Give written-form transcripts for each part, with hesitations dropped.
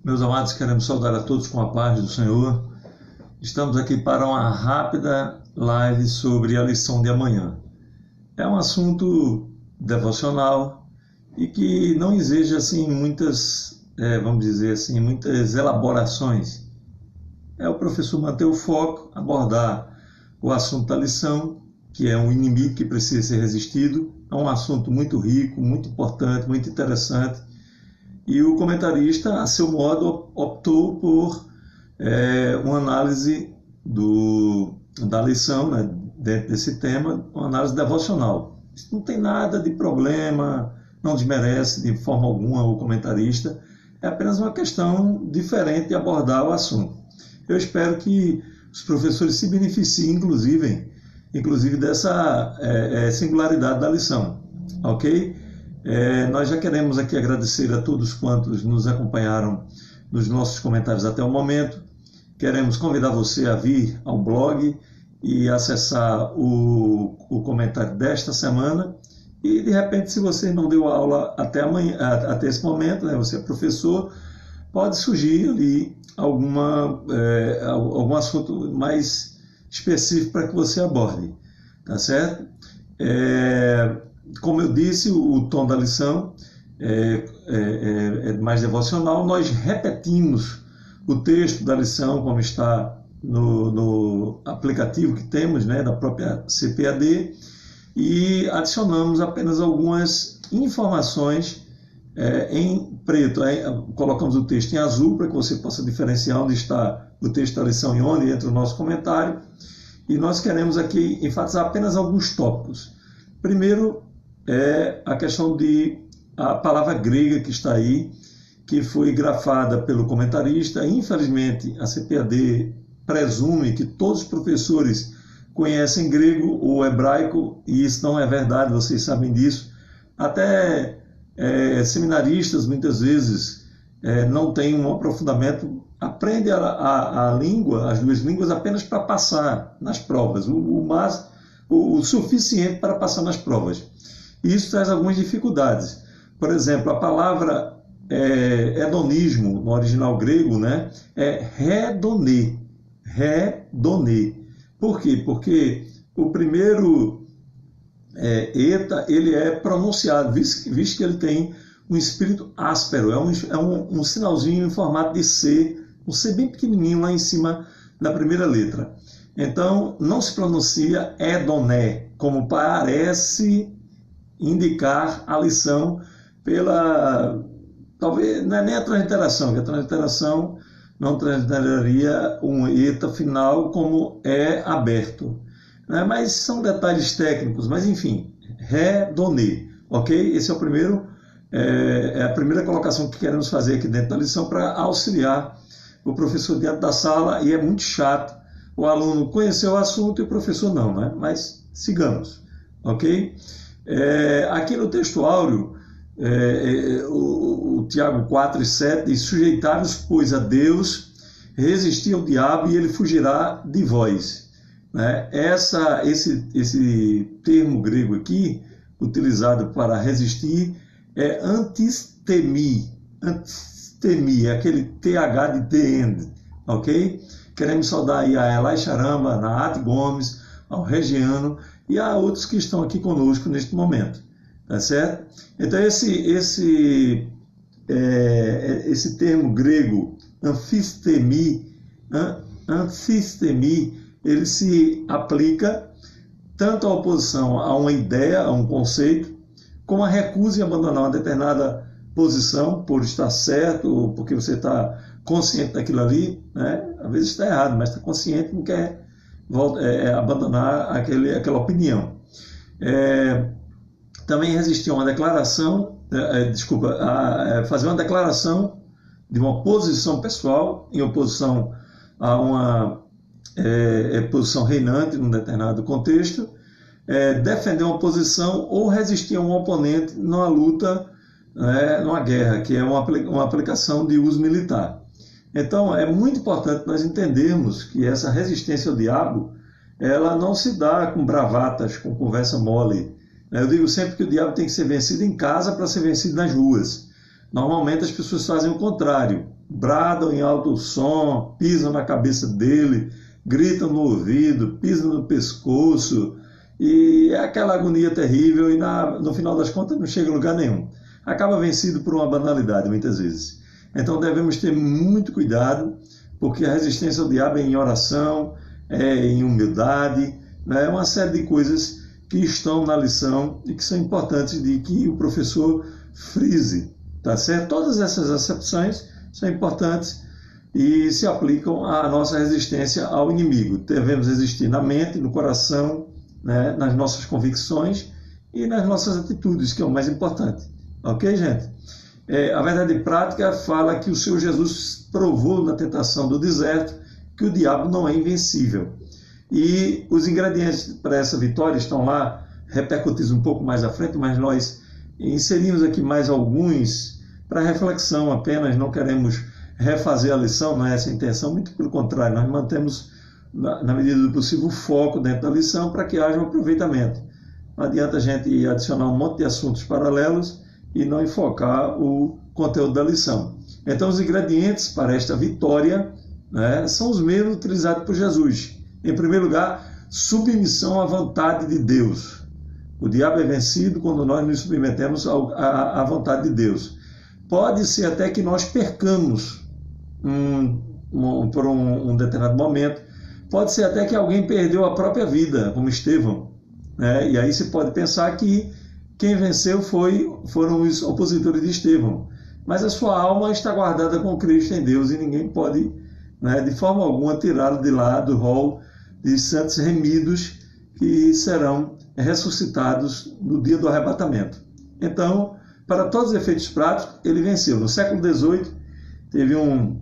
Meus amados, queremos saudar a todos com a paz do Senhor. Estamos aqui para uma rápida live sobre a lição de amanhã. É um assunto devocional e que não exige assim muitas, muitas elaborações. É o professor manter o foco, abordar o assunto da lição, que é um inimigo que precisa ser resistido. É um assunto muito rico, muito importante, muito interessante. E o comentarista, a seu modo, optou por uma análise da lição, né, dentro desse tema, uma análise devocional. Isso não tem nada de problema, não desmerece de forma alguma o comentarista, é apenas uma questão diferente de abordar o assunto. Eu espero que os professores se beneficiem, inclusive dessa singularidade da lição, ok? Nós já queremos aqui agradecer a todos quantos nos acompanharam nos nossos comentários até o momento. Queremos convidar você a vir ao blog e acessar o comentário desta semana. E, de repente, se você não deu aula até esse momento, né, você é professor, pode surgir ali algum assunto mais específico para que você aborde, tá certo? Como eu disse, o tom da lição é mais devocional. Nós repetimos o texto da lição como está no aplicativo que temos, né, da própria CPAD, e adicionamos apenas algumas informações em preto. Colocamos o texto em azul para que você possa diferenciar onde está o texto da lição e onde entra o nosso comentário. E nós queremos aqui enfatizar apenas alguns tópicos. Primeiro, a questão a palavra grega que está aí, que foi grafada pelo comentarista. Infelizmente, a CPAD presume que todos os professores conhecem grego ou hebraico, e isso não é verdade, vocês sabem disso. Até seminaristas, muitas vezes, não têm um aprofundamento, aprendem a língua, as duas línguas, apenas para passar nas provas, o suficiente para passar nas provas. E isso traz algumas dificuldades. Por exemplo, a palavra hedonismo, no original grego, né, é redonê. Por quê? Porque o primeiro eta, ele é pronunciado, visto que ele tem um espírito áspero, é um sinalzinho em formato de C, um C bem pequenininho lá em cima da primeira letra. Então, não se pronuncia edoné, como parece indicar a lição talvez não é nem a transliteração, que a transliteração não transliteraria um eta final como é aberto, né? Mas são detalhes técnicos, mas enfim, redonê, ok? Esse é a primeira colocação que queremos fazer aqui dentro da lição para auxiliar o professor dentro da sala, e é muito chato o aluno conhecer o assunto e o professor não, né? Mas sigamos, ok? Aqui no texto áureo, o Tiago 4:7 diz: sujeitai-vos, pois, a Deus, resistir ao diabo e ele fugirá de vós. Né? Esse termo grego aqui, utilizado para resistir, é antistemi, aquele TH de the end, ok? Queremos saudar aí a Elai Charamba, a Nath Gomes, ao Regiano e a outros que estão aqui conosco neste momento, tá certo? Então esse termo grego, anfistemi, ele se aplica tanto à oposição a uma ideia, a um conceito, como a recusa em abandonar uma determinada posição por estar certo, ou porque você está consciente daquilo ali, né? Às vezes está errado, mas está consciente, não quer abandonar aquela opinião. Também resistir a uma declaração, fazer uma declaração de uma posição pessoal em oposição a uma posição reinante num determinado contexto, defender uma posição ou resistir a um oponente numa luta, numa guerra, que é uma aplicação de uso militar. Então, é muito importante nós entendermos que essa resistência ao diabo, ela não se dá com bravatas, com conversa mole. Eu digo sempre que o diabo tem que ser vencido em casa para ser vencido nas ruas. Normalmente as pessoas fazem o contrário, bradam em alto som, pisam na cabeça dele, gritam no ouvido, pisam no pescoço, e é aquela agonia terrível e no final das contas não chega a lugar nenhum. Acaba vencido por uma banalidade muitas vezes. Então devemos ter muito cuidado, porque a resistência ao diabo é em oração, é em humildade, né? É uma série de coisas que estão na lição e que são importantes de que o professor frise, tá certo? Todas essas acepções são importantes e se aplicam à nossa resistência ao inimigo. Devemos resistir na mente, no coração, né? Nas nossas convicções e nas nossas atitudes, que é o mais importante. Ok, gente? A verdade prática fala que o Senhor Jesus provou na tentação do deserto que o diabo não é invencível. E os ingredientes para essa vitória estão lá, repercutidos um pouco mais à frente, mas nós inserimos aqui mais alguns para reflexão apenas, não queremos refazer a lição, não é essa a intenção, muito pelo contrário, nós mantemos, na medida do possível, o foco dentro da lição para que haja um aproveitamento. Não adianta a gente adicionar um monte de assuntos paralelos e não enfocar o conteúdo da lição. Então, os ingredientes para esta vitória, né, são os mesmos utilizados por Jesus. Em primeiro lugar, submissão à vontade de Deus. O diabo é vencido quando nós nos submetemos à vontade de Deus. Pode ser até que nós percamos por um determinado momento. Pode ser até que alguém perdeu a própria vida, como Estevão, né? E aí se pode pensar que quem venceu foram os opositores de Estevão. Mas a sua alma está guardada com Cristo em Deus e ninguém pode, né, de forma alguma, tirá-lo de lá do rol de santos remidos que serão ressuscitados no dia do arrebatamento. Então, para todos os efeitos práticos, ele venceu. No século XVIII, teve um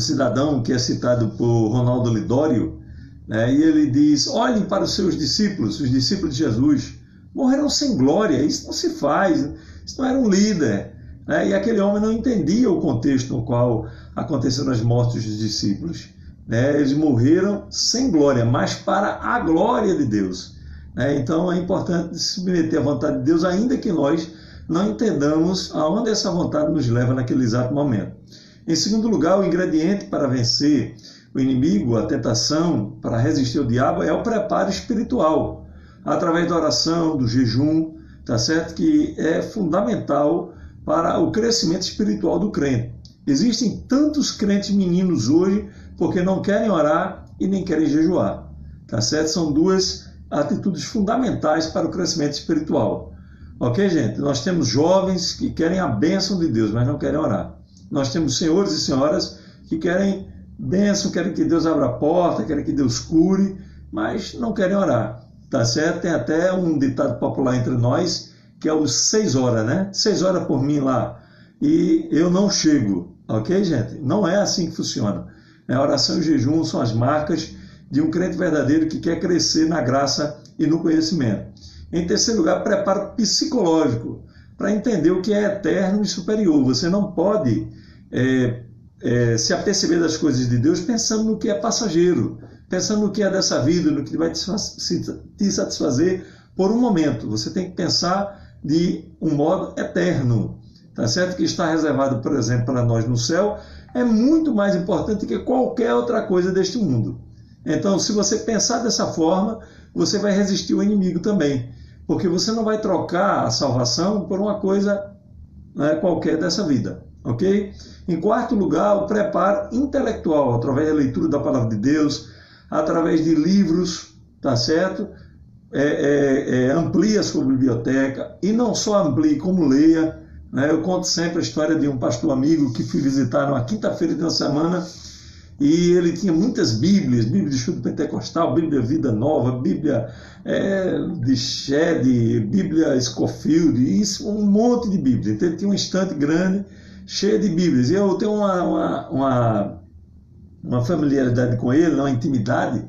cidadão que é citado por Ronaldo Lidório, né, e ele diz: olhem para os seus discípulos, os discípulos de Jesus, morreram sem glória, isso não se faz, isso não era um líder. Né? E aquele homem não entendia o contexto no qual aconteceram as mortes dos discípulos. Né? Eles morreram sem glória, mas para a glória de Deus. Né? Então é importante se submeter à vontade de Deus, ainda que nós não entendamos aonde essa vontade nos leva naquele exato momento. Em segundo lugar, o ingrediente para vencer o inimigo, a tentação, para resistir ao diabo, é o preparo espiritual, através da oração, do jejum, tá certo? Que é fundamental para o crescimento espiritual do crente. Existem tantos crentes meninos hoje porque não querem orar e nem querem jejuar, tá certo? São duas atitudes fundamentais para o crescimento espiritual. Ok, gente? Nós temos jovens que querem a bênção de Deus, mas não querem orar. Nós temos senhores e senhoras que querem bênção, querem que Deus abra a porta, querem que Deus cure, mas não querem orar. Tá certo? Tem até um ditado popular entre nós, que é os 6 horas, né? 6 horas por mim lá, e eu não chego. Ok, gente? Não é assim que funciona. A oração e o jejum são as marcas de um crente verdadeiro que quer crescer na graça e no conhecimento. Em terceiro lugar, preparo psicológico, para entender o que é eterno e superior. Você não pode se aperceber das coisas de Deus pensando no que é passageiro, pensando no que é dessa vida, no que vai te satisfazer por um momento. Você tem que pensar de um modo eterno. Tá certo? Que está reservado, por exemplo, para nós no céu, é muito mais importante que qualquer outra coisa deste mundo. Então, se você pensar dessa forma, você vai resistir ao inimigo também, porque você não vai trocar a salvação por uma coisa, né, qualquer dessa vida, ok? Em quarto lugar, o preparo intelectual, através da leitura da palavra de Deus, através de livros, tá certo? Amplie a sua biblioteca, e não só amplie, como leia. Né? Eu conto sempre a história de um pastor amigo que fui visitar numa quinta-feira de uma semana, e ele tinha muitas Bíblias, Bíblia de Estudo Pentecostal, Bíblia Vida Nova, Bíblia de Shed, Bíblia Scofield, isso, um monte de Bíblias. Então ele tinha uma estante grande, cheia de Bíblias. E eu tenho uma familiaridade com ele, uma intimidade,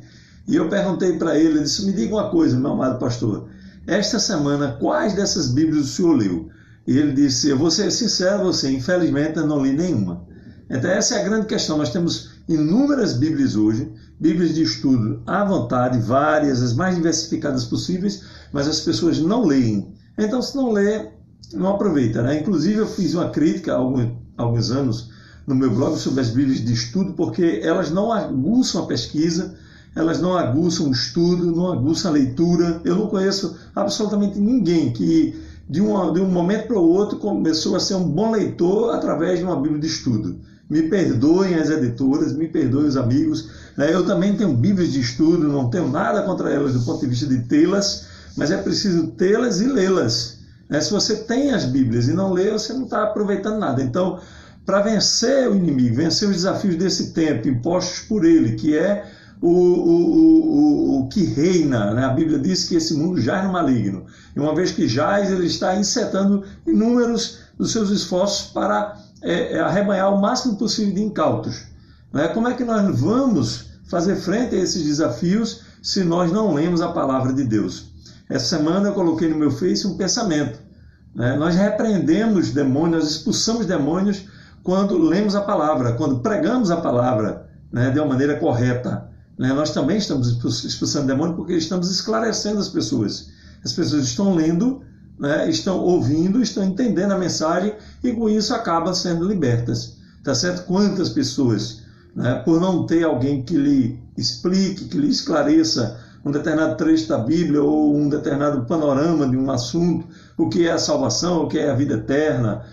e eu perguntei para ele, eu disse: me diga uma coisa, meu amado pastor, esta semana, quais dessas Bíblias o senhor leu? E ele disse: eu vou ser sincero a você, infelizmente eu não li nenhuma. Então essa é a grande questão. Nós temos inúmeras Bíblias hoje, Bíblias de estudo à vontade, várias, as mais diversificadas possíveis, mas as pessoas não leem. Então, se não lê, não aproveita, né? Inclusive eu fiz uma crítica há alguns anos no meu blog sobre as Bíblias de estudo, porque elas não aguçam a pesquisa, elas não aguçam o estudo, não aguçam a leitura. Eu não conheço absolutamente ninguém que de um momento para o outro começou a ser um bom leitor através de uma Bíblia de estudo. Me perdoem as editoras, me perdoem os amigos, né? Eu também tenho Bíblias de estudo, não tenho nada contra elas do ponto de vista de tê-las, mas é preciso tê-las e lê-las, né? Se você tem as Bíblias e não lê, você não está aproveitando nada. Então, para vencer o inimigo, vencer os desafios desse tempo impostos por ele, que é o que reina, né? A Bíblia diz que esse mundo jaz no maligno. E uma vez que jaz, ele está insetando inúmeros dos seus esforços para arrebanhar o máximo possível de incautos. Né? Como é que nós vamos fazer frente a esses desafios se nós não lemos a palavra de Deus? Essa semana eu coloquei no meu Face um pensamento. Né? Nós repreendemos demônios, nós expulsamos demônios quando lemos a palavra, quando pregamos a palavra, né, de uma maneira correta. Né? Nós também estamos expulsando demônios porque estamos esclarecendo as pessoas. As pessoas estão lendo, né, estão ouvindo, estão entendendo a mensagem e com isso acabam sendo libertas. Tá certo? Quantas pessoas, né, por não ter alguém que lhe explique, que lhe esclareça um determinado trecho da Bíblia ou um determinado panorama de um assunto, o que é a salvação, o que é a vida eterna,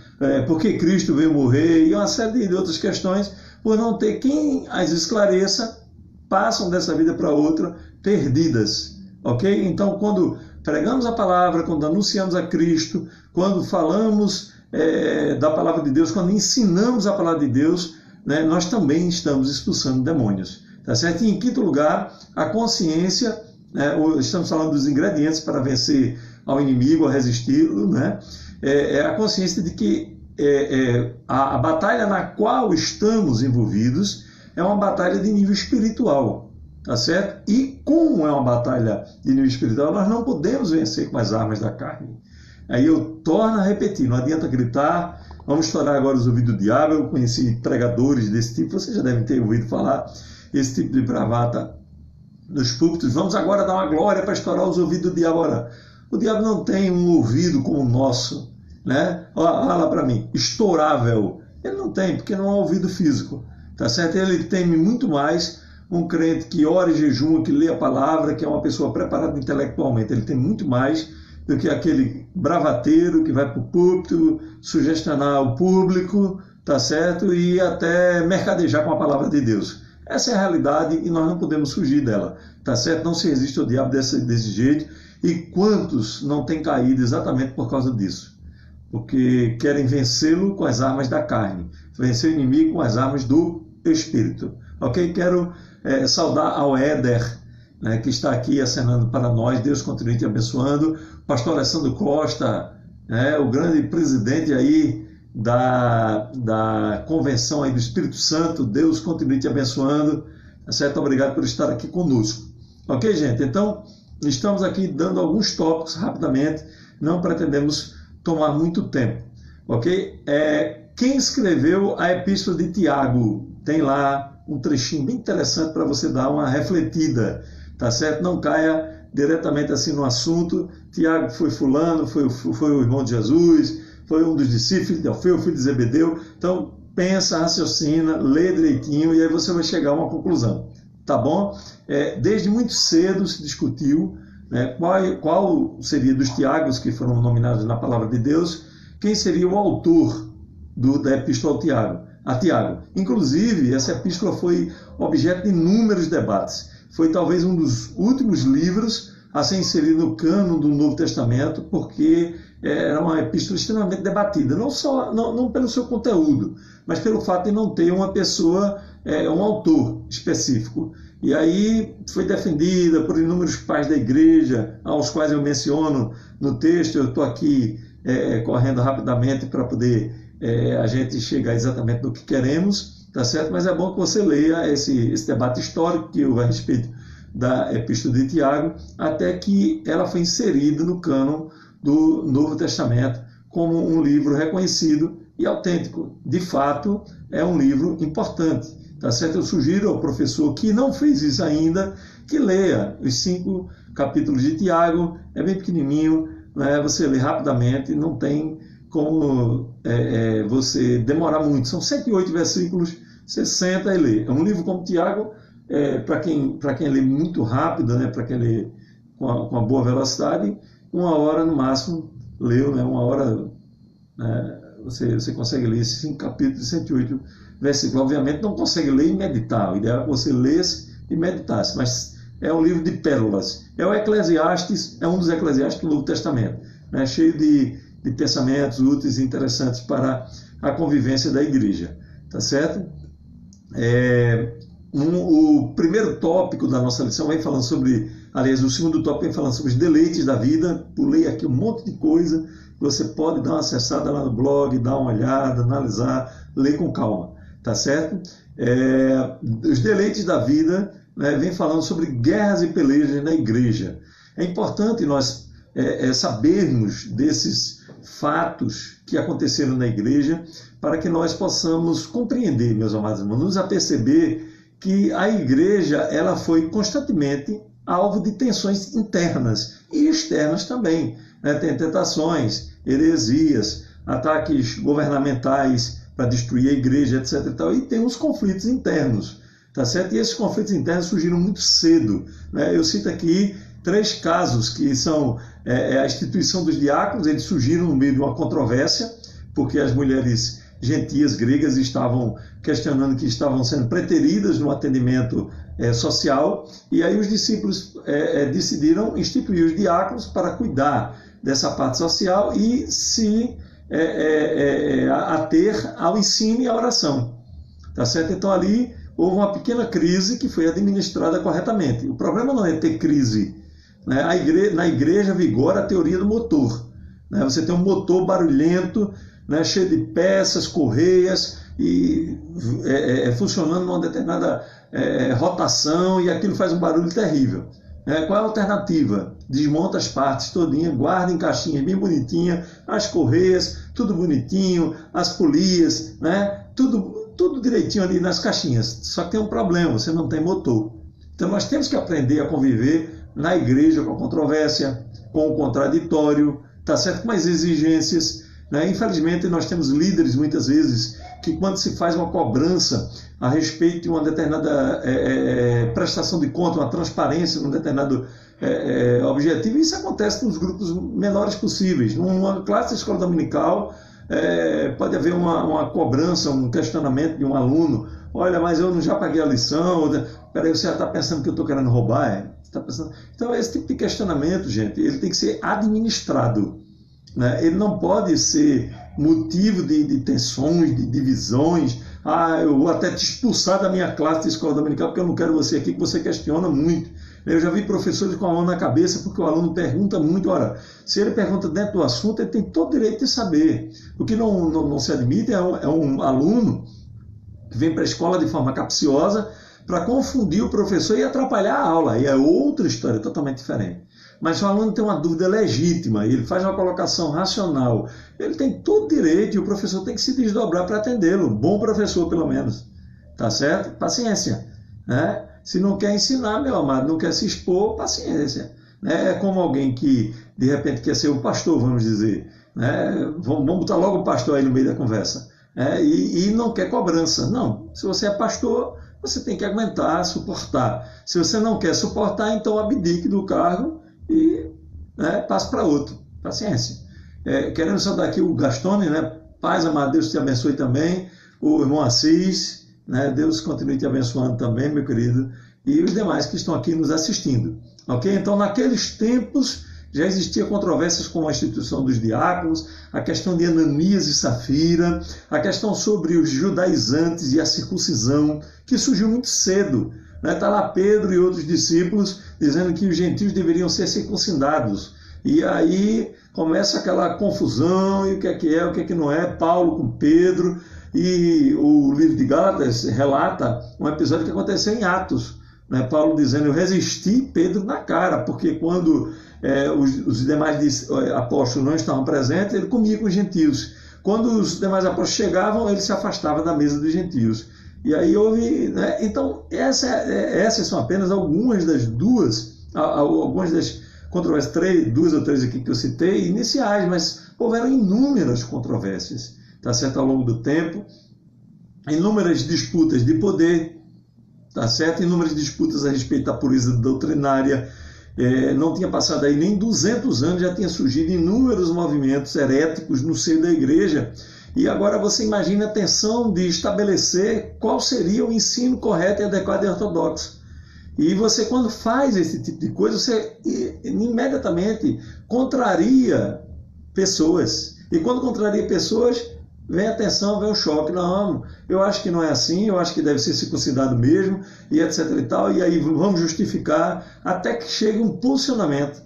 por que Cristo veio morrer e uma série de outras questões, por não ter quem as esclareça, passam dessa vida para outra perdidas, ok? Então, quando pregamos a palavra, quando anunciamos a Cristo, quando falamos da palavra de Deus, quando ensinamos a palavra de Deus, né, nós também estamos expulsando demônios. Tá certo? E em quinto lugar, a consciência, né, estamos falando dos ingredientes para vencer ao inimigo, a resisti-lo, né? A consciência de que a batalha na qual estamos envolvidos é uma batalha de nível espiritual, tá certo? E como é uma batalha de nível espiritual, nós não podemos vencer com as armas da carne. Aí eu torno a repetir, não adianta gritar, vamos estourar agora os ouvidos do diabo. Eu conheci pregadores desse tipo, vocês já devem ter ouvido falar, esse tipo de bravata nos púlpitos. Vamos agora dar uma glória para estourar os ouvidos do diabo. Ora, o diabo não tem um ouvido como o nosso, né? Olha lá para mim, estourável. Ele não tem, porque não é um ouvido físico, tá certo? Ele teme muito mais um crente que ora e jejuma, que lê a palavra, que é uma pessoa preparada intelectualmente. Ele tem muito mais do que aquele bravateiro que vai para o púlpito, sugestionar o público, tá certo? E até mercadejar com a palavra de Deus. Essa é a realidade e nós não podemos fugir dela, tá certo? Não se resiste ao diabo desse jeito. E quantos não têm caído exatamente por causa disso? Porque querem vencê-lo com as armas da carne, vencer o inimigo com as armas do Espírito. Ok? Quero saudar ao Éder, né, que está aqui acenando para nós. Deus continue te abençoando. Pastor Alessandro Costa, né, o grande presidente aí da convenção aí do Espírito Santo, Deus continue te abençoando, certo? Obrigado por estar aqui conosco. Ok, gente? Então, estamos aqui dando alguns tópicos rapidamente, não pretendemos tomar muito tempo, ok? Quem escreveu a Epístola de Tiago? Tem lá um trechinho bem interessante para você dar uma refletida, tá certo? Não caia diretamente assim no assunto. Tiago foi fulano, foi o irmão de Jesus, foi um dos discípulos de Alfeu, filho de Zebedeu. Então, pensa, raciocina, lê direitinho e aí você vai chegar a uma conclusão, tá bom? Desde muito cedo se discutiu, né, qual seria dos Tiagos que foram nominados na palavra de Deus, quem seria o autor da Epístola a Tiago. Inclusive, essa epístola foi objeto de inúmeros debates. Foi talvez um dos últimos livros a ser inserido no cânon do Novo Testamento, porque era uma epístola extremamente debatida, não pelo seu conteúdo, mas pelo fato de não ter uma pessoa, um autor específico. E aí foi defendida por inúmeros pais da igreja, aos quais eu menciono no texto. Eu estou aqui correndo rapidamente para poder a gente chegar exatamente no que queremos, tá certo? Mas é bom que você leia esse debate histórico que houve a respeito da Epístola de Tiago, até que ela foi inserida no cânon do Novo Testamento como um livro reconhecido e autêntico. De fato, é um livro importante, tá certo? Eu sugiro ao professor que não fez isso ainda, que leia os 5 capítulos de Tiago. É bem pequenininho, né? Você lê rapidamente, não tem como você demorar muito. São 108 versículos, você senta e lê. É um livro como Tiago, para quem lê muito rápido, né, para quem lê com a boa velocidade, 1 hora no máximo leu, né, 1 hora, né, você consegue ler esses 5 capítulos de 108 versículos. Obviamente não consegue ler e meditar, o ideal é que você lesse e meditasse, mas é um livro de pérolas. É o Eclesiastes, é um dos Eclesiastes do Novo Testamento, né, cheio de pensamentos úteis e interessantes para a convivência da igreja, tá certo? O primeiro tópico da nossa lição vem falando sobre, aliás, o segundo tópico vem falando sobre os deleites da vida. Pulei aqui um monte de coisa, você pode dar uma acessada lá no blog, dar uma olhada, analisar, ler com calma, tá certo? Os deleites da vida, né, vem falando sobre guerras e pelejas na igreja. É importante nós sabermos desses fatos que aconteceram na igreja para que nós possamos compreender, meus amados irmãos, nos aperceber que a igreja ela foi constantemente alvo de tensões internas e externas também, né? Tem tentações, heresias, ataques governamentais para destruir a igreja, etc. E tem os conflitos internos, tá certo? E esses conflitos internos surgiram muito cedo, né? Eu cito aqui 3 casos que são a instituição dos diáconos. Eles surgiram no meio de uma controvérsia, porque as mulheres gentias gregas estavam questionando que estavam sendo preteridas no atendimento social, e aí os discípulos decidiram instituir os diáconos para cuidar dessa parte social e se ater ao ensino e à oração, tá certo? Então ali houve uma pequena crise que foi administrada corretamente. O problema não é ter crise, né? Na igreja vigora a teoria do motor, né? Você tem um motor barulhento, né, cheio de peças, correias, e funcionando numa determinada rotação, e aquilo faz um barulho terrível. Qual é a alternativa? Desmonta as partes todinha, guarda em caixinhas bem bonitinha, as correias, tudo bonitinho, as polias, né, tudo direitinho ali nas caixinhas. Só que tem um problema, você não tem motor. Então nós temos que aprender a conviver na igreja com a controvérsia, com o contraditório, tá certo? Com as exigências, né? Infelizmente nós temos líderes muitas vezes que, quando se faz uma cobrança a respeito de uma determinada prestação de conta, uma transparência num determinado objetivo, isso acontece nos grupos menores possíveis. Numa classe de escola dominical pode haver uma cobrança, um questionamento de um aluno: olha, mas eu já paguei a lição, peraí, você já está pensando que eu estou querendo roubar? Tá pensando? Então esse tipo de questionamento, gente, ele tem que ser administrado, né? Ele não pode ser motivo de tensões, de divisões. Eu vou até te expulsar da minha classe de escola dominical porque eu não quero você aqui, que você questiona muito. Eu já vi professores com a mão na cabeça porque o aluno pergunta muito. Ora, se ele pergunta dentro do assunto, ele tem todo o direito de saber. O que não se admite é um aluno que vem para a escola de forma capciosa para confundir o professor e atrapalhar a aula. E é outra história totalmente diferente. Mas se o aluno tem uma dúvida legítima, ele faz uma colocação racional, ele tem todo direito, e o professor tem que se desdobrar para atendê-lo. Bom professor, pelo menos. Tá certo? Paciência, né? Se não quer ensinar, meu amado, não quer se expor, paciência. Né? É como alguém que, de repente, quer ser o pastor, vamos dizer. Né? Vamos botar logo o pastor aí no meio da conversa. E não quer cobrança. Não. Se você é pastor, você tem que aguentar, suportar. Se você não quer suportar, então abdique do cargo e passe para outro. Paciência. Querendo saudar aqui o Gastone, né? Paz, amado, Deus te abençoe também. O irmão Assis, né? Deus continue te abençoando também, meu querido. E os demais que estão aqui nos assistindo. Ok? Então, naqueles tempos, já existia controvérsias com a instituição dos diáconos, a questão de Ananias e Safira, a questão sobre os judaizantes e a circuncisão, que surgiu muito cedo. Está lá Pedro e outros discípulos dizendo que os gentios deveriam ser circuncidados. E aí começa aquela confusão, e o que é, o que não é, Paulo com Pedro. E o livro de Gálatas relata um episódio que aconteceu em Atos. Paulo dizendo: eu resisti Pedro na cara, porque quando os demais apóstolos não estavam presentes, ele comia com os gentios. Quando os demais apóstolos chegavam, ele se afastava da mesa dos gentios. E aí houve, né? Então essas são apenas algumas das controvérsias, 2 ou 3 aqui que eu citei, iniciais, mas houveram inúmeras controvérsias, tá certo? Ao longo do tempo, inúmeras disputas de poder, tá certo? Inúmeras disputas a respeito da pureza doutrinária. Não tinha passado aí nem 200 anos, já tinha surgido inúmeros movimentos heréticos no seio da igreja. E agora você imagina a tensão de estabelecer qual seria o ensino correto e adequado e ortodoxo. E você, quando faz esse tipo de coisa, você imediatamente contraria pessoas. E quando contraria pessoas, vem a tensão, vem o choque. Não, eu acho que não é assim, eu acho que deve ser circuncidado mesmo, e etc e tal. E aí vamos justificar até que chegue um posicionamento,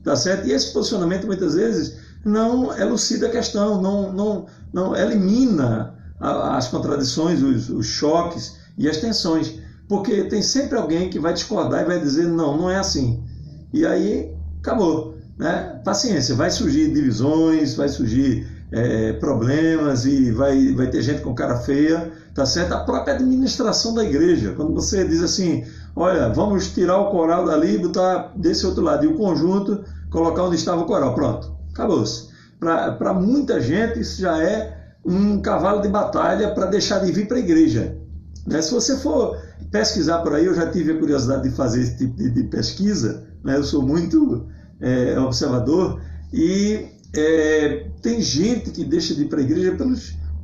tá certo? E esse posicionamento, muitas vezes, não elucida a questão, não elimina as contradições, os choques e as tensões. Porque tem sempre alguém que vai discordar e vai dizer, não é assim. E aí, acabou, né? Paciência, vai surgir divisões, vai surgir problemas e vai ter gente com cara feia, tá certo? A própria administração da igreja, quando você diz assim, olha, vamos tirar o coral dali e botar desse outro lado, e o conjunto, colocar onde estava o coral, pronto, acabou-se. Para muita gente, isso já é um cavalo de batalha para deixar de vir para a igreja. Né? Se você for pesquisar por aí, eu já tive a curiosidade de fazer esse tipo de pesquisa, né? Eu sou muito observador, e tem gente que deixa de ir para a igreja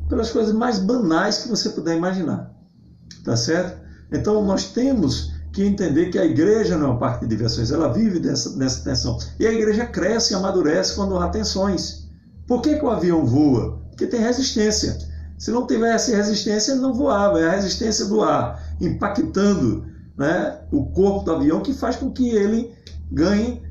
pelas coisas mais banais que você puder imaginar, tá certo? Então nós temos que entender que a igreja não é um parque de diversões, ela vive nessa tensão, e a igreja cresce e amadurece quando há tensões. Por que o avião voa? Porque tem resistência. Se não tivesse resistência, ele não voava. É a resistência do ar impactando, né, o corpo do avião que faz com que ele ganhe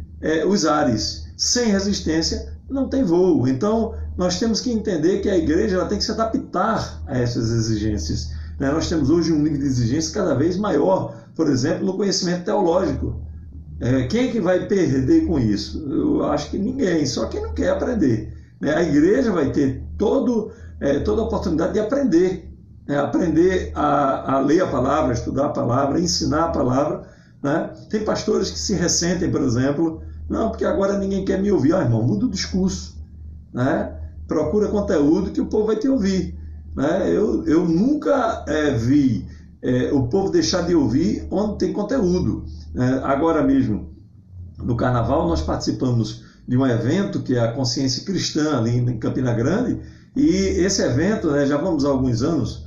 os ares. Sem resistência, não tem voo. Então, nós temos que entender que a igreja ela tem que se adaptar a essas exigências. Né? Nós temos hoje um nível de exigência cada vez maior, por exemplo, no conhecimento teológico. Quem é que vai perder com isso? Eu acho que ninguém, só quem não quer aprender. Né? A igreja vai ter toda a oportunidade de aprender. Aprender a ler a palavra, estudar a palavra, ensinar a palavra. Né? Tem pastores que se ressentem, por exemplo, não, porque agora ninguém quer me ouvir. Irmão, muda o discurso. Né? Procura conteúdo que o povo vai te ouvir. Né? Eu nunca vi o povo deixar de ouvir onde tem conteúdo. Agora mesmo, no Carnaval, nós participamos de um evento que é a Consciência Cristã, ali em Campina Grande, e esse evento, já vamos há alguns anos,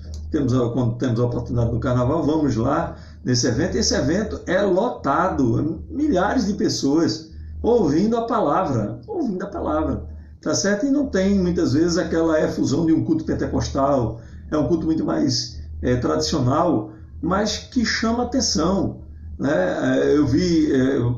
quando temos a oportunidade no Carnaval, vamos lá nesse evento. Esse evento é lotado, milhares de pessoas ouvindo a palavra, tá certo? E não tem, muitas vezes, aquela efusão de um culto pentecostal, é um culto muito mais tradicional, mas que chama atenção. Né? Eu vi,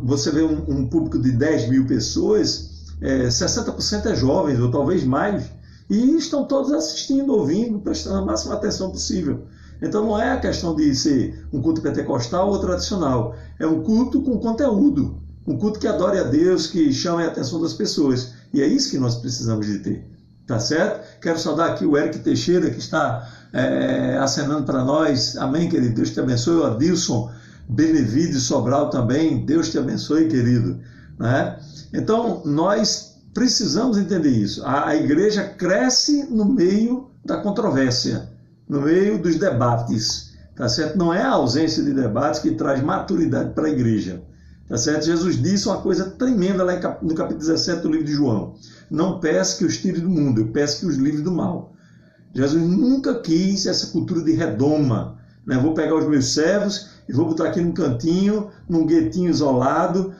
você vê um público de 10 mil pessoas, 60% é jovens, ou talvez mais, e estão todos assistindo, ouvindo, prestando a máxima atenção possível. Então não é a questão de ser um culto pentecostal ou tradicional, é um culto com conteúdo, um culto que adore a Deus, que chame a atenção das pessoas, e é isso que nós precisamos de ter, tá certo? Quero saudar aqui o Eric Teixeira, que está acenando para nós, amém, querido, Deus te abençoe. O Adilson Benevides Sobral também, Deus te abençoe, querido. Né? Então, nós precisamos entender isso. A igreja cresce no meio da controvérsia, no meio dos debates, tá certo? Não é a ausência de debates que traz maturidade para a igreja, tá certo? Jesus disse uma coisa tremenda lá no capítulo 17 do livro de João: não peço que os tire do mundo, eu peço que os livre do mal. Jesus nunca quis essa cultura de redoma, né? Vou pegar os meus servos e vou botar aqui num cantinho, num guetinho isolado,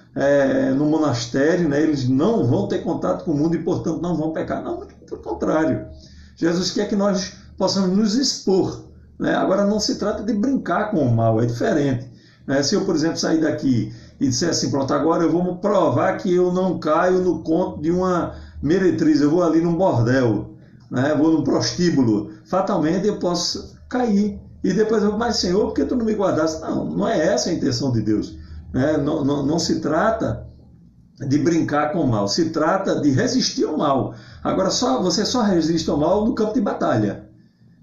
num monastério, né? Eles não vão ter contato com o mundo e, portanto, não vão pecar. Não, pelo contrário. Jesus quer que nós possamos nos expor. Né? Agora, não se trata de brincar com o mal, é diferente. Né? Se eu, por exemplo, sair daqui e disser assim, pronto, agora eu vou provar que eu não caio no conto de uma meretriz, eu vou ali num bordel, né? Vou num prostíbulo, fatalmente eu posso cair. E depois eu vou, mas Senhor, por que tu não me guardaste? Não é essa a intenção de Deus. Né? Não se trata de brincar com o mal, se trata de resistir ao mal. Agora, você só resiste ao mal no campo de batalha.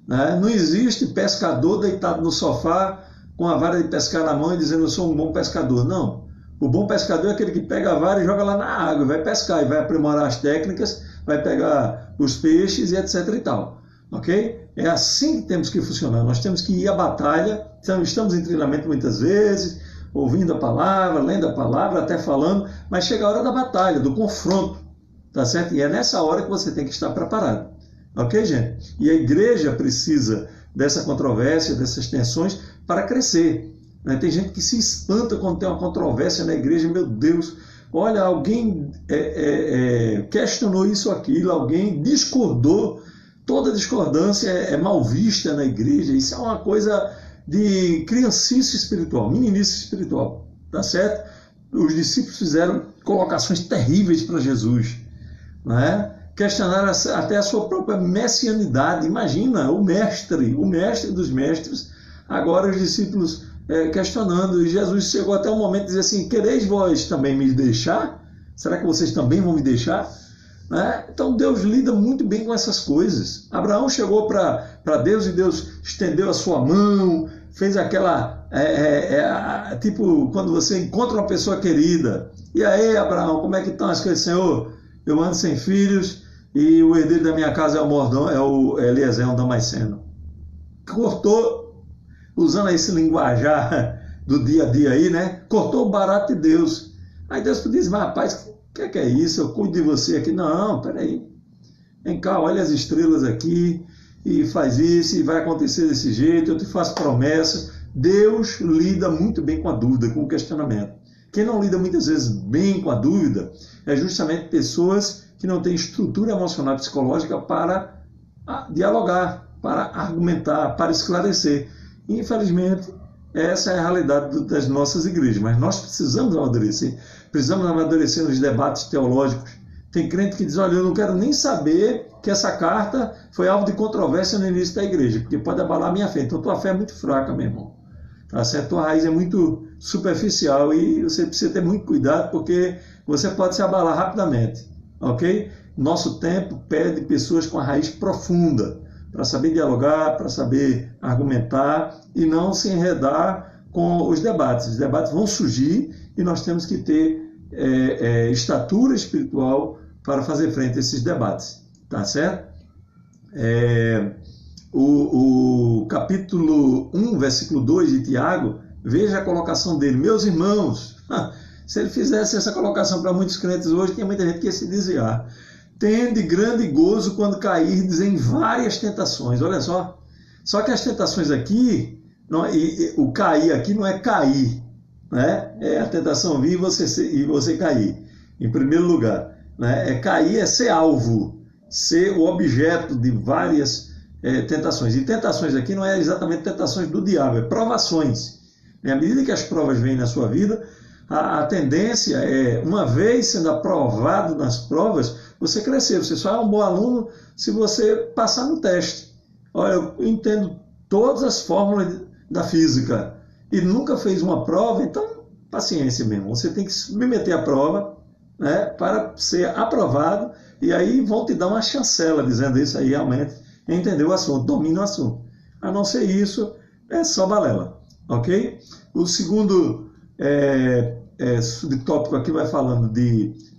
Né? Não existe pescador deitado no sofá com a vara de pescar na mão e dizendo, eu sou um bom pescador. Não. O bom pescador é aquele que pega a vara e joga lá na água, vai pescar e vai aprimorar as técnicas, vai pegar os peixes e etc e tal, ok? É assim que temos que funcionar, nós temos que ir à batalha, então, estamos em treinamento muitas vezes, ouvindo a palavra, lendo a palavra, até falando, mas chega a hora da batalha, do confronto, tá certo? E é nessa hora que você tem que estar preparado, ok, gente? E a igreja precisa dessa controvérsia, dessas tensões, para crescer. Né? Tem gente que se espanta quando tem uma controvérsia na igreja, meu Deus, olha, alguém questionou isso ou aquilo, alguém discordou, toda discordância é mal vista na igreja, isso é uma coisa de criancice espiritual, meninice espiritual, tá certo? Os discípulos fizeram colocações terríveis para Jesus, né? Questionaram até a sua própria messianidade. Imagina, o mestre dos mestres, agora os discípulos questionando, e Jesus chegou até um momento de dizer assim, quereis vós também me deixar? Será que vocês também vão me deixar? Né? Então Deus lida muito bem com essas coisas. Abraão chegou para Deus e Deus estendeu a sua mão, fez aquela, tipo quando você encontra uma pessoa querida, e aí Abraão, como é que estão as coisas? Senhor, eu ando sem filhos e o herdeiro da minha casa é o Eliezer, um Damasceno. Cortou, usando esse linguajar do dia a dia aí, né? Cortou o barato de Deus. Aí Deus diz, mas rapaz, o que é isso? Eu cuido de você aqui. Não, peraí. Vem cá, olha as estrelas aqui e faz isso e vai acontecer desse jeito, eu te faço promessa. Deus lida muito bem com a dúvida, com o questionamento. Quem não lida muitas vezes bem com a dúvida é justamente pessoas que não têm estrutura emocional e psicológica para dialogar, para argumentar, para esclarecer. E, infelizmente, essa é a realidade das nossas igrejas. Mas nós precisamos amadurecer nos debates teológicos. Tem crente que diz, olha, eu não quero nem saber que essa carta foi alvo de controvérsia no início da igreja, porque pode abalar a minha fé. Então, tua fé é muito fraca, meu irmão. Tá certo? Tua raiz é muito superficial e você precisa ter muito cuidado, porque você pode se abalar rapidamente, ok? Nosso tempo pede pessoas com a raiz profunda, para saber dialogar, para saber argumentar e não se enredar com os debates. Os debates vão surgir e nós temos que ter estatura espiritual para fazer frente a esses debates, tá certo? O capítulo 1, versículo 2 de Tiago, veja a colocação dele. Meus irmãos, se ele fizesse essa colocação para muitos crentes hoje, tinha muita gente que ia se desviar. Tende grande gozo quando cairdes em várias tentações. Olha só. Só que as tentações aqui, o cair aqui não é cair, né? É a tentação vir e você cair, em primeiro lugar. Né? Cair é ser alvo, ser o objeto de várias tentações. E tentações aqui não é exatamente tentações do diabo, é provações. À medida que as provas vêm na sua vida, a tendência é, uma vez sendo aprovado nas provas, você crescer. Você só é um bom aluno se você passar no teste. Olha, eu entendo todas as fórmulas da física e nunca fez uma prova, então paciência mesmo. Você tem que submeter a prova, né, para ser aprovado, e aí vão te dar uma chancela dizendo isso aí realmente entendeu o assunto, domina o assunto. A não ser isso, é só balela, ok? O segundo subtópico aqui vai falando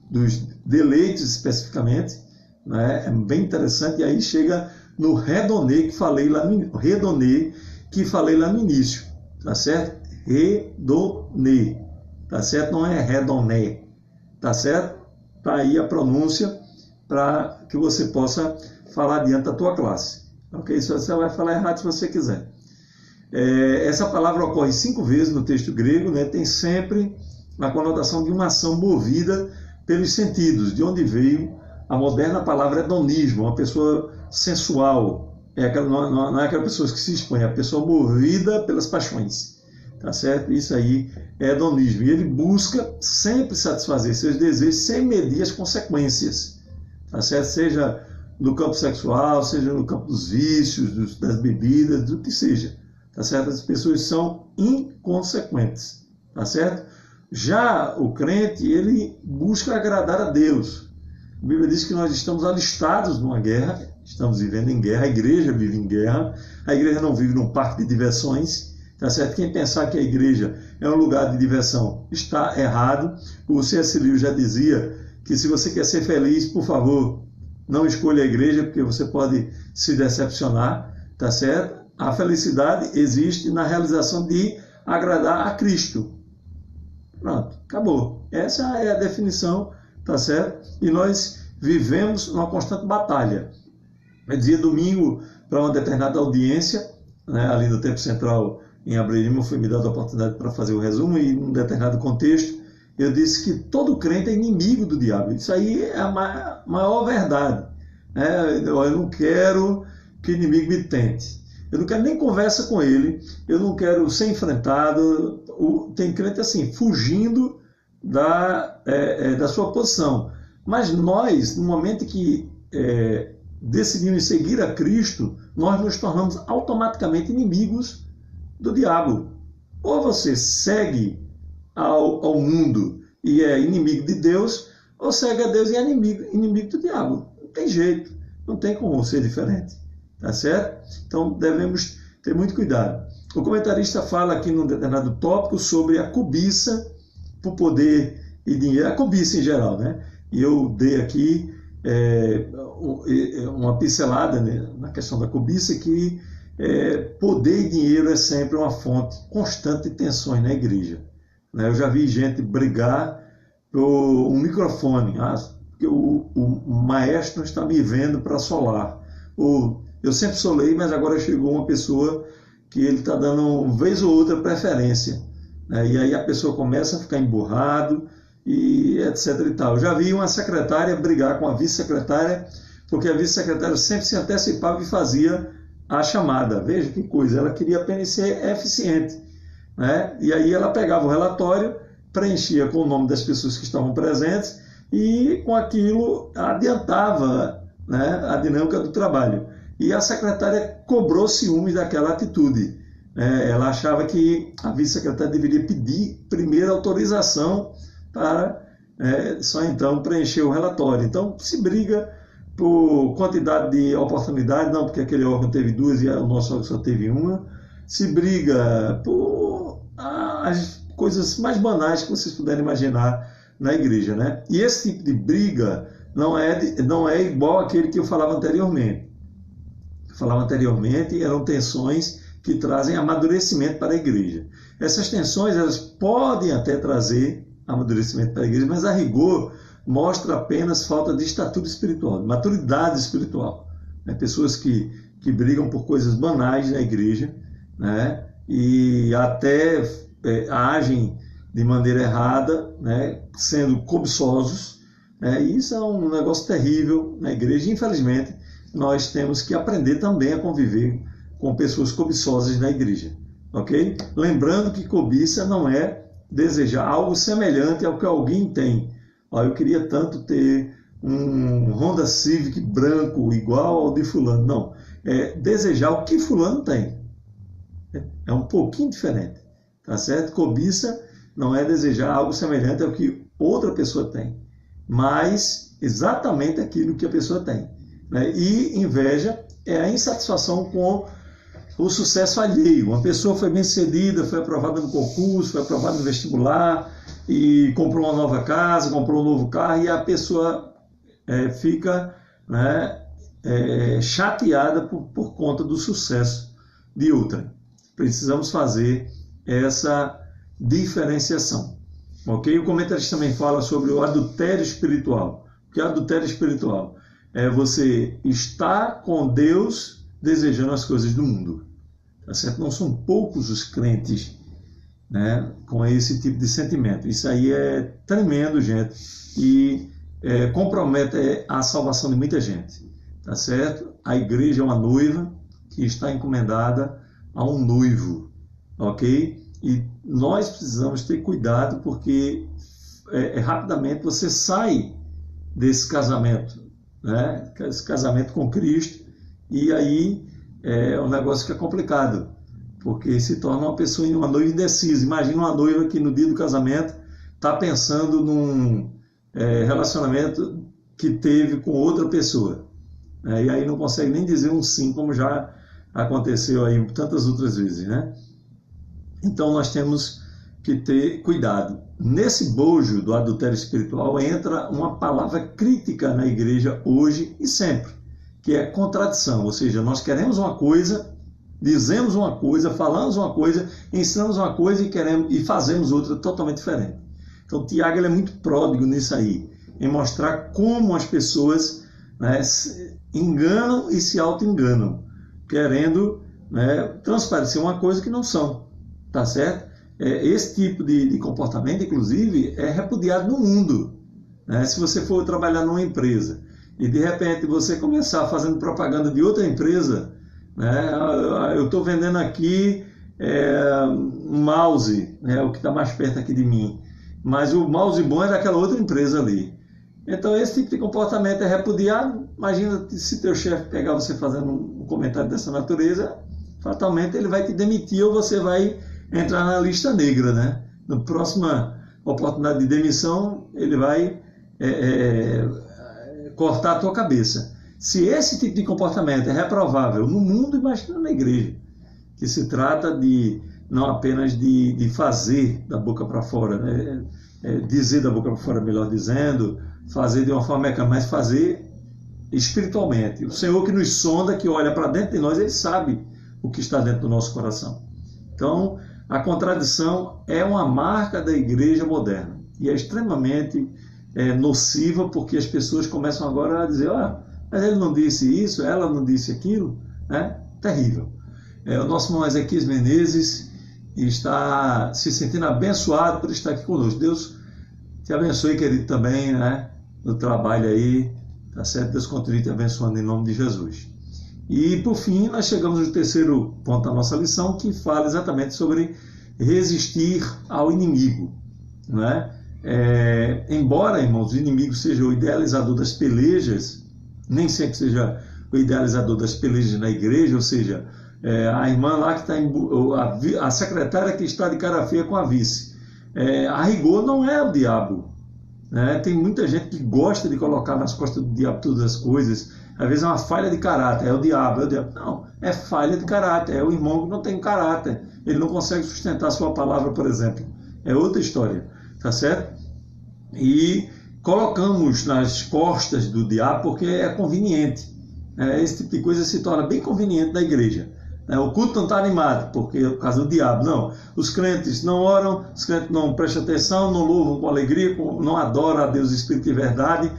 dos deleites especificamente, né? É bem interessante, e aí chega no redonê que falei lá no início, tá certo? Redonê, tá certo? Não é redoné, tá certo? Tá aí a pronúncia para que você possa falar diante da tua classe, ok? Isso você vai falar errado se você quiser. Essa palavra ocorre 5 vezes no texto grego, né? Tem sempre a conotação de uma ação movida pelos sentidos, de onde veio a moderna palavra hedonismo, uma pessoa sensual, não é aquela pessoa que se expõe, é a pessoa movida pelas paixões, tá certo? Isso aí é hedonismo, e ele busca sempre satisfazer seus desejos sem medir as consequências, tá certo? Seja no campo sexual, seja no campo dos vícios, das bebidas, do que seja, tá certo? As pessoas são inconsequentes, tá certo? Já o crente, ele busca agradar a Deus. A Bíblia diz que nós estamos alistados numa guerra, estamos vivendo em guerra, a igreja vive em guerra, a igreja não vive num parque de diversões, tá certo? Quem pensar que a igreja é um lugar de diversão está errado. O C.S. Lewis já dizia que se você quer ser feliz, por favor, não escolha a igreja porque você pode se decepcionar, tá certo? A felicidade existe na realização de agradar a Cristo. Pronto, acabou. Essa é a definição, tá certo? E nós vivemos numa constante batalha. Eu dizia domingo para uma determinada audiência, né, ali no Tempo Central em Abreu Lima, foi me dada a oportunidade para fazer o resumo, e num determinado contexto eu disse que todo crente é inimigo do diabo. Isso aí é a maior verdade. Eu não quero que o inimigo me tente. Eu não quero nem conversa com ele, eu não quero ser enfrentado. Tem crente assim, fugindo da sua posição. Mas nós, no momento que decidimos seguir a Cristo, nós nos tornamos automaticamente inimigos do diabo. Ou você segue ao mundo e é inimigo de Deus, ou segue a Deus e é inimigo do diabo. Não tem jeito, não tem como ser diferente. Tá certo? Então devemos ter muito cuidado. O comentarista fala aqui num determinado tópico sobre a cobiça por poder e dinheiro, a cobiça em geral, né? E eu dei aqui uma pincelada, né, na questão da cobiça, que poder e dinheiro é sempre uma fonte constante de tensões na igreja. Né? Eu já vi gente brigar por um microfone, porque o maestro não está me vendo para solar. Ou eu sempre solei, mas agora chegou uma pessoa que ele está dando, vez ou outra, preferência. Né? E aí a pessoa começa a ficar emburrado, e etc. e tal. Já vi uma secretária brigar com a vice-secretária, porque a vice-secretária sempre se antecipava e fazia a chamada. Veja que coisa, ela queria apenas ser eficiente. Né? E aí ela pegava o relatório, preenchia com o nome das pessoas que estavam presentes, e com aquilo adiantava, né, a dinâmica do trabalho. E a secretária cobrou ciúmes daquela atitude. Ela achava que a vice-secretária deveria pedir primeiro autorização para só então preencher o relatório. Então se briga por quantidade de oportunidade, não porque aquele órgão teve duas e o nosso órgão só teve uma. Se briga por as coisas mais banais que vocês puderem imaginar na igreja, né? E esse tipo de briga não é igual àquele que eu falava anteriormente. Eram tensões que trazem amadurecimento para a igreja. Essas tensões, elas podem até trazer amadurecimento para a igreja, mas a rigor mostra apenas falta de estatura espiritual, de maturidade espiritual. Né? Pessoas que brigam por coisas banais na igreja, né? E até agem de maneira errada, né? Sendo cobiçosos. Né? E isso é um negócio terrível na igreja. Infelizmente, nós temos que aprender também a conviver com pessoas cobiçosas na igreja. Ok? Lembrando que cobiça não é desejar algo semelhante ao que alguém tem. Eu queria tanto ter um Honda Civic branco igual ao de fulano. Não, é desejar o que fulano tem. É um pouquinho diferente, tá certo? Cobiça não é desejar algo semelhante ao que outra pessoa tem, mas exatamente aquilo que a pessoa tem. Né? E inveja é a insatisfação com o sucesso alheio. Uma pessoa foi bem-sucedida, foi aprovada no concurso, foi aprovada no vestibular, e comprou uma nova casa, comprou um novo carro, e a pessoa fica, né, chateada por conta do sucesso de outra. Precisamos fazer essa diferenciação. Ok? O comentarista também fala sobre o adultério espiritual. O que é adultério espiritual? É você estar com Deus desejando as coisas do mundo. Tá certo? Não são poucos os crentes, né, com esse tipo de sentimento. Isso aí é tremendo, gente, e compromete a salvação de muita gente. Tá certo? A igreja é uma noiva que está encomendada a um noivo, ok? E nós precisamos ter cuidado, porque rapidamente você sai desse casamento, né? Esse casamento com Cristo, e aí o negócio fica complicado, porque se torna uma pessoa, uma noiva indecisa. Imagina uma noiva que no dia do casamento está pensando num relacionamento que teve com outra pessoa, e aí não consegue nem dizer um sim, como já aconteceu aí tantas outras vezes, né? Então nós temos que ter cuidado. Nesse bojo do adultério espiritual entra uma palavra crítica na igreja hoje e sempre, que é contradição, ou seja, nós queremos uma coisa, dizemos uma coisa, falamos uma coisa, ensinamos uma coisa e fazemos outra totalmente diferente. Então Tiago ele é muito pródigo nisso aí, em mostrar como as pessoas, né, se enganam e se auto-enganam, querendo, né, transparecer uma coisa que não são, tá certo? Esse tipo de comportamento, inclusive, é repudiado no mundo, né? Se você for trabalhar numa empresa e de repente você começar fazendo propaganda de outra empresa, né? Eu estou vendendo aqui um mouse, né? O que está mais perto aqui de mim, mas o mouse bom é daquela outra empresa ali. Então esse tipo de comportamento é repudiado. Imagina se teu chefe pegar você fazendo um comentário dessa natureza, fatalmente ele vai te demitir ou você vai entrar na lista negra, né? Na próxima oportunidade de demissão, ele vai cortar a tua cabeça. Se esse tipo de comportamento é reprovável no mundo, imagina na igreja, que se trata de não apenas de fazer da boca para fora, né? Dizer da boca para fora, melhor dizendo, fazer de uma forma mecânica, mas fazer espiritualmente. O Senhor que nos sonda, que olha para dentro de nós, Ele sabe o que está dentro do nosso coração. Então, a contradição é uma marca da igreja moderna e é extremamente nociva, porque as pessoas começam agora a dizer, mas ele não disse isso, ela não disse aquilo, né? Terrível. O nosso irmão Ezequias Menezes está se sentindo abençoado por estar aqui conosco. Deus te abençoe, querido, também, né? No trabalho aí, tá certo? Deus continue te abençoando em nome de Jesus. E, por fim, nós chegamos ao terceiro ponto da nossa lição, que fala exatamente sobre resistir ao inimigo, não é? Embora, irmãos, o inimigo seja o idealizador das pelejas, nem sempre seja o idealizador das pelejas na igreja, ou seja, a irmã lá que está a secretária que está de cara feia com a vice. A rigor não é o diabo, né? Tem muita gente que gosta de colocar nas costas do diabo todas as coisas. Às vezes é uma falha de caráter, é o diabo. Não, é falha de caráter, é o irmão que não tem caráter, ele não consegue sustentar a sua palavra, por exemplo. É outra história, tá certo? E colocamos nas costas do diabo porque é conveniente. Esse tipo de coisa se torna bem conveniente na igreja. O culto não está animado, porque é por causa do diabo. Não, os crentes não oram, os crentes não prestam atenção, não louvam com alegria, não adoram a Deus Espírito e verdade.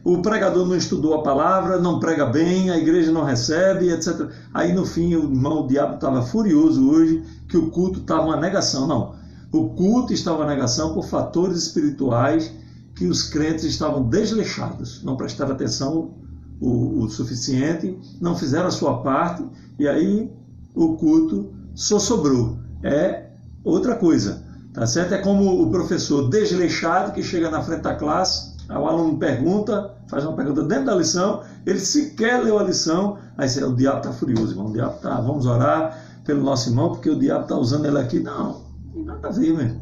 O pregador não estudou a palavra, não prega bem, a igreja não recebe, etc. Aí no fim o diabo estava furioso hoje que o culto estava uma negação. Não, o culto estava uma negação por fatores espirituais que os crentes estavam desleixados, não prestaram atenção o suficiente, não fizeram a sua parte, e aí o culto só sobrou. É outra coisa, tá certo? É como o professor desleixado que chega na frente da classe, o aluno pergunta, faz uma pergunta dentro da lição, ele sequer leu a lição, aí o diabo está furioso, irmão, o diabo está, vamos orar pelo nosso irmão, porque o diabo está usando ele aqui. Não, tem nada a ver, mesmo.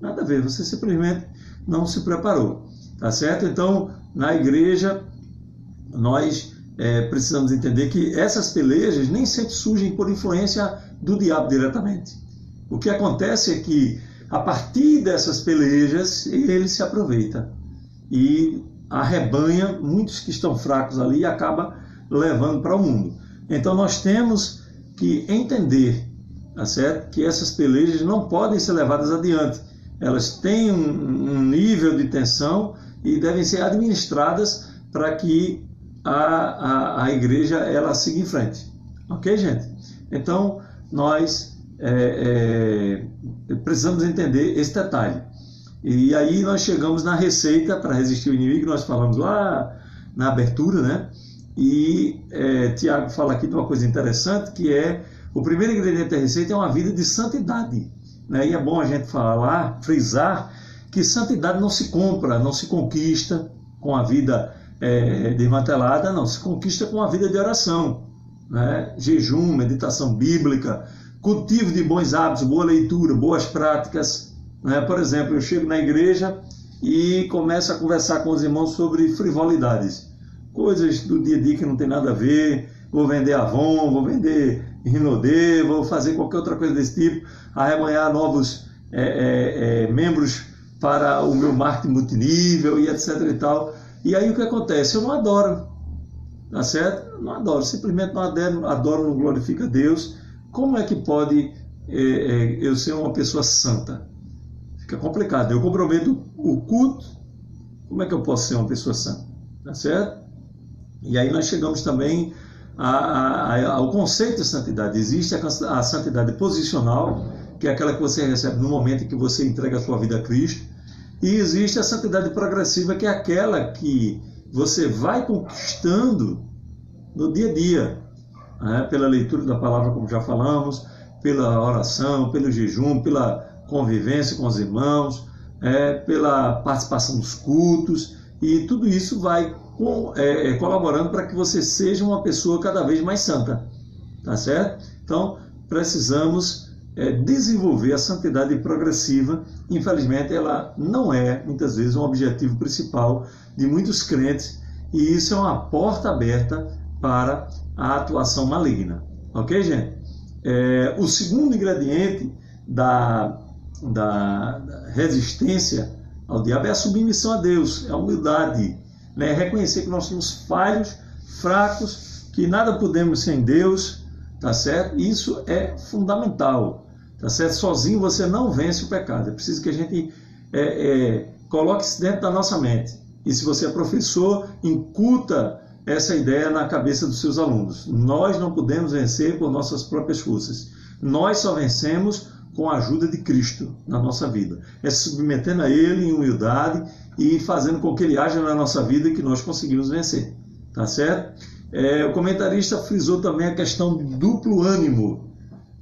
Nada a ver, você simplesmente não se preparou, tá certo? Então, na igreja, nós precisamos entender que essas pelejas nem sempre surgem por influência do diabo diretamente. O que acontece é que, a partir dessas pelejas, ele se aproveita e arrebanha muitos que estão fracos ali e acaba levando para o mundo. Então nós temos que entender, tá certo? Que essas pelejas não podem ser levadas adiante. Elas têm um nível de tensão e devem ser administradas para que a igreja ela siga em frente. Ok, gente? Então nós precisamos entender esse detalhe. E aí nós chegamos na receita para resistir ao inimigo, nós falamos lá na abertura, né? E Tiago fala aqui de uma coisa interessante, que é o primeiro ingrediente da receita é uma vida de santidade, né? E é bom a gente falar, frisar, que santidade não se compra, não se conquista com a vida desmantelada, não, se conquista com a vida de oração, né? Jejum, meditação bíblica, cultivo de bons hábitos, boa leitura, boas práticas. Por exemplo, eu chego na igreja e começo a conversar com os irmãos sobre frivolidades, coisas do dia a dia que não tem nada a ver. Vou vender Avon, vou vender Rinodê, vou fazer qualquer outra coisa desse tipo, arrebanhar novos membros para o meu marketing multinível e etc e tal. E aí o que acontece? Eu não adoro, tá certo? Não adoro, simplesmente não adoro, não glorifico a Deus. Como é que pode eu ser uma pessoa santa? Fica complicado. Eu comprometo o culto, como é que eu posso ser uma pessoa santa? Tá certo? E aí nós chegamos também ao conceito de santidade. Existe a santidade posicional, que é aquela que você recebe no momento em que você entrega a sua vida a Cristo. E existe a santidade progressiva, que é aquela que você vai conquistando no dia a dia, né? Pela leitura da palavra, como já falamos, pela oração, pelo jejum, pela convivência com os irmãos, pela participação dos cultos, e tudo isso vai colaborando para que você seja uma pessoa cada vez mais santa, tá certo? Então, precisamos desenvolver a santidade progressiva. Infelizmente, ela não é, muitas vezes, um objetivo principal de muitos crentes, e isso é uma porta aberta para a atuação maligna. Ok, gente? O segundo ingrediente da resistência ao diabo é a submissão a Deus, é a humildade, né? Reconhecer que nós somos falhos, fracos, que nada podemos sem Deus, tá certo? Isso é fundamental, tá certo? Sozinho você não vence o pecado. É preciso que a gente coloque isso dentro da nossa mente. E se você é professor, incuta essa ideia na cabeça dos seus alunos. Nós não podemos vencer por nossas próprias forças. Nós só vencemos com a ajuda de Cristo na nossa vida. É se submetendo a Ele em humildade e fazendo com que Ele haja na nossa vida que nós conseguimos vencer. Tá certo? O comentarista frisou também a questão do duplo ânimo,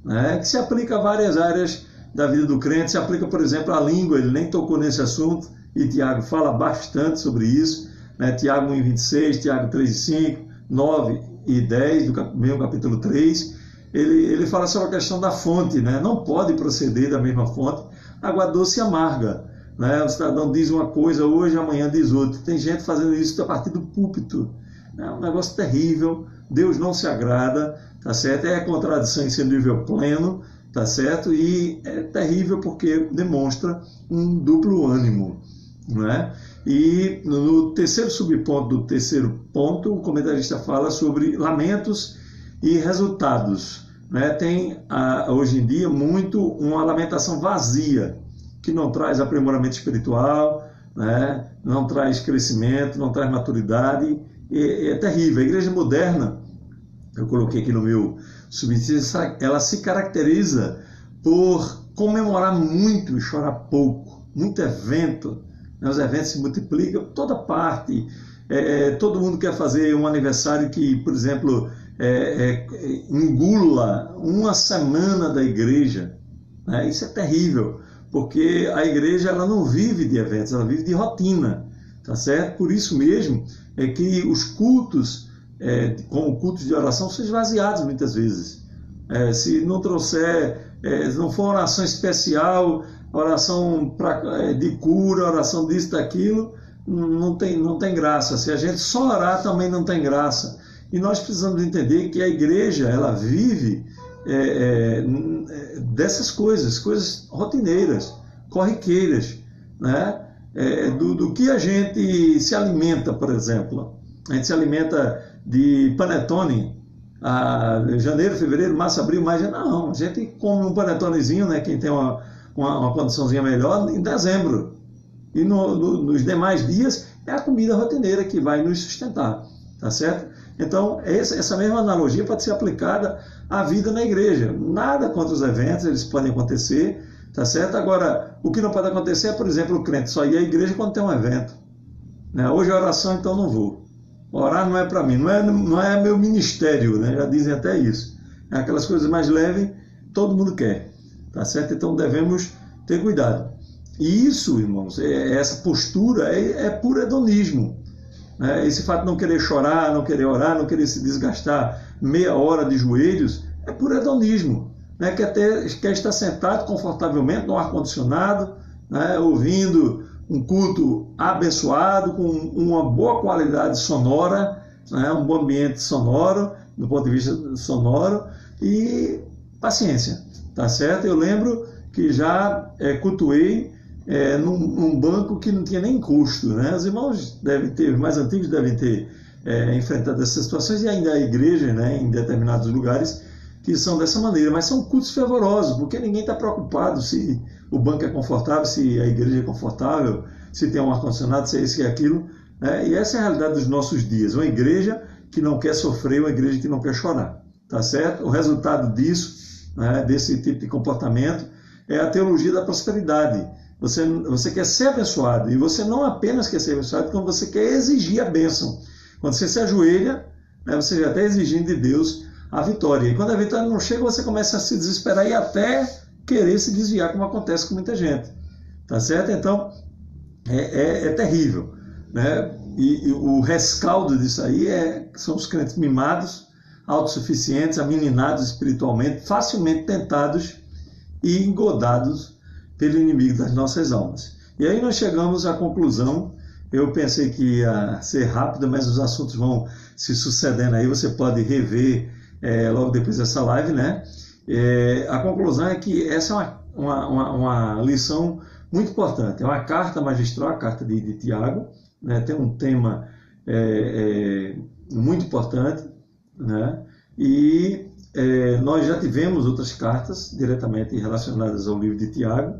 né, que se aplica a várias áreas da vida do crente. Se aplica, por exemplo, à língua. Ele nem tocou nesse assunto, e Tiago fala bastante sobre isso, né? Tiago 1,26, Tiago 3,5, 9 e 10, do mesmo capítulo 3, ele fala sobre a questão da fonte, né? Não pode proceder da mesma fonte água doce e amarga, né? O cidadão diz uma coisa hoje, amanhã diz outra. Tem gente fazendo isso a partir do púlpito. É um negócio terrível. Deus não se agrada, tá certo? É contradição em seu nível pleno, tá certo? E é terrível porque demonstra um duplo ânimo, não é? E no terceiro subponto do terceiro ponto, o comentarista fala sobre lamentos e resultados, né? Tem hoje em dia muito uma lamentação vazia, que não traz aprimoramento espiritual, né? Não traz crescimento, não traz maturidade. É terrível. A igreja moderna, eu coloquei aqui no meu subtítulo, ela se caracteriza por comemorar muito e chorar pouco. Muito evento, né? Os eventos se multiplicam toda parte. Todo mundo quer fazer um aniversário que, por exemplo, engula uma semana da igreja, né? Isso é terrível, porque a igreja ela não vive de eventos, ela vive de rotina, tá certo? Por isso mesmo é que os cultos, como cultos de oração, são esvaziados muitas vezes. Se não trouxer, se não for uma oração especial, oração de cura, oração disso, daquilo, não tem graça. Se a gente só orar, também não tem graça. E nós precisamos entender que a igreja, ela vive dessas coisas rotineiras, corriqueiras, né? Do que a gente se alimenta, por exemplo. A gente se alimenta de panetone janeiro, fevereiro, março, abril, maio. Não, a gente come um panetonezinho, né? Quem tem uma condiçãozinha melhor, em dezembro. E nos demais dias é a comida rotineira que vai nos sustentar, tá certo? Então, essa mesma analogia pode ser aplicada à vida na igreja. Nada contra os eventos, eles podem acontecer, tá certo? Agora, o que não pode acontecer é, por exemplo, o crente só ir à igreja quando tem um evento, né? Hoje é oração, então não vou. Orar não é para mim, não é meu ministério, né? Já dizem até isso. É aquelas coisas mais leves, todo mundo quer, tá certo? Então devemos ter cuidado. E isso, irmãos, essa postura é puro hedonismo. Esse fato de não querer chorar, não querer orar, não querer se desgastar meia hora de joelhos, é puro hedonismo. Quer estar sentado confortavelmente no ar-condicionado, né, ouvindo um culto abençoado, com uma boa qualidade sonora, né, um bom ambiente sonoro, do ponto de vista sonoro, e paciência, tá certo? Eu lembro que já cultuei num banco que não tinha nem custo, né? Os irmãos mais antigos devem ter enfrentado essas situações, e ainda há igrejas, né, em determinados lugares que são dessa maneira, mas são cultos fervorosos, porque ninguém está preocupado se o banco é confortável, se a igreja é confortável, se tem um ar-condicionado, se é isso e aquilo, né? E essa é a realidade dos nossos dias, uma igreja que não quer sofrer, uma igreja que não quer chorar, tá certo? O resultado disso, né, desse tipo de comportamento, é a teologia da prosperidade. Você quer ser abençoado, e você não apenas quer ser abençoado, como você quer exigir a bênção. Quando você se ajoelha, né, você já está exigindo de Deus a vitória. E quando a vitória não chega, você começa a se desesperar e até querer se desviar, como acontece com muita gente. Tá certo? Então, é terrível, né? E o rescaldo disso aí são os crentes mimados, autossuficientes, ameninados espiritualmente, facilmente tentados e engodados pelo inimigo das nossas almas. E aí nós chegamos à conclusão. Eu pensei que ia ser rápido, mas os assuntos vão se sucedendo aí, você pode rever logo depois dessa live, né? A conclusão é que essa é uma lição muito importante. É uma carta magistral, a carta de Tiago, né? Tem um tema muito importante, né? E nós já tivemos outras cartas diretamente relacionadas ao livro de Tiago,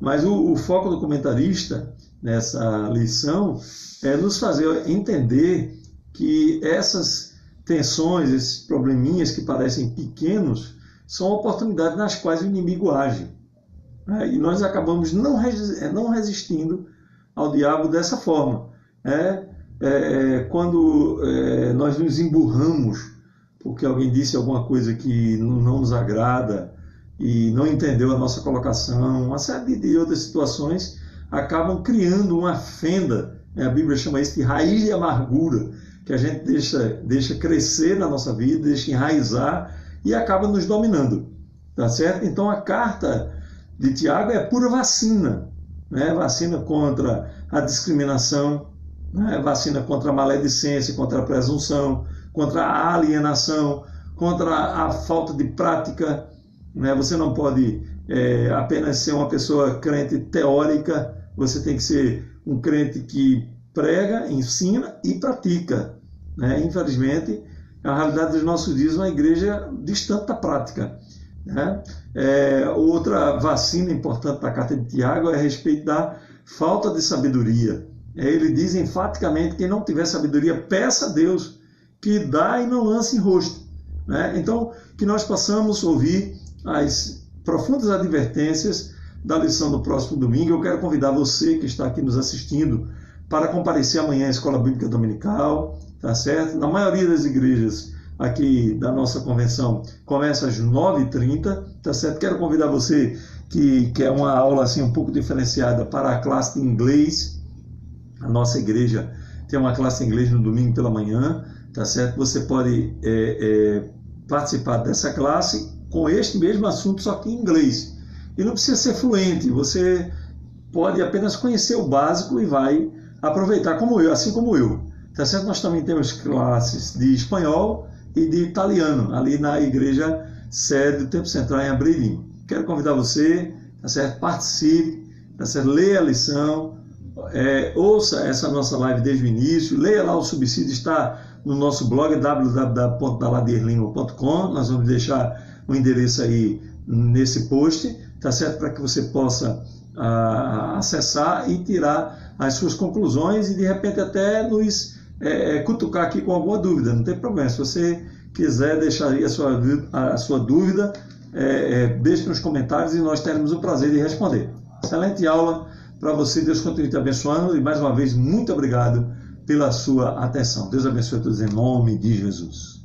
mas o foco do comentarista nessa lição é nos fazer entender que essas tensões, esses probleminhas que parecem pequenos, são oportunidades nas quais o inimigo age, né? E nós acabamos não resistindo ao diabo dessa forma. Quando nós nos emburramos porque alguém disse alguma coisa que não nos agrada e não entendeu a nossa colocação, uma série de outras situações acabam criando uma fenda, né? A Bíblia chama isso de raiz de amargura, que a gente deixa crescer na nossa vida, deixa enraizar e acaba nos dominando, tá certo? Então a carta de Tiago é pura vacina, né? Vacina contra a discriminação, né? Vacina contra a maledicência, contra a presunção, contra a alienação, contra a falta de prática, né? Você não pode apenas ser uma pessoa crente teórica, você tem que ser um crente que prega, ensina e pratica, né? Infelizmente, a realidade dos nossos dias é uma igreja distante da prática, né? Outra vacina importante da carta de Tiago é a respeito da falta de sabedoria. Ele diz enfaticamente que quem não tiver sabedoria, peça a Deus, que dá e não lança em rosto, né? Então, que nós possamos ouvir as profundas advertências da lição do próximo domingo. Eu quero convidar você que está aqui nos assistindo para comparecer amanhã à Escola Bíblica Dominical, tá certo? Na maioria das igrejas aqui da nossa convenção começa às 9h30, tá certo? Quero convidar você que quer uma aula assim um pouco diferenciada para a classe de inglês. A nossa igreja tem uma classe de inglês no domingo pela manhã, tá certo? Você pode participar dessa classe com este mesmo assunto, só que em inglês. E não precisa ser fluente, você pode apenas conhecer o básico e vai aproveitar como eu, assim como eu. Tá certo? Nós também temos classes de espanhol e de italiano, ali na igreja sede do Tempo Central em Abril. Quero convidar você, tá certo? Participe, tá certo? Leia a lição, ouça essa nossa live desde o início, leia lá o subsídio, está no nosso blog www.daladierlingua.com. Nós vamos deixar o endereço aí nesse post, tá certo? Para que você possa acessar e tirar as suas conclusões e de repente até nos cutucar aqui com alguma dúvida, não tem problema. Se você quiser deixar aí a sua dúvida, deixe nos comentários e nós teremos o prazer de responder. Excelente aula para você, Deus continue te abençoando e mais uma vez muito obrigado pela sua atenção. Deus abençoe a todos em nome de Jesus.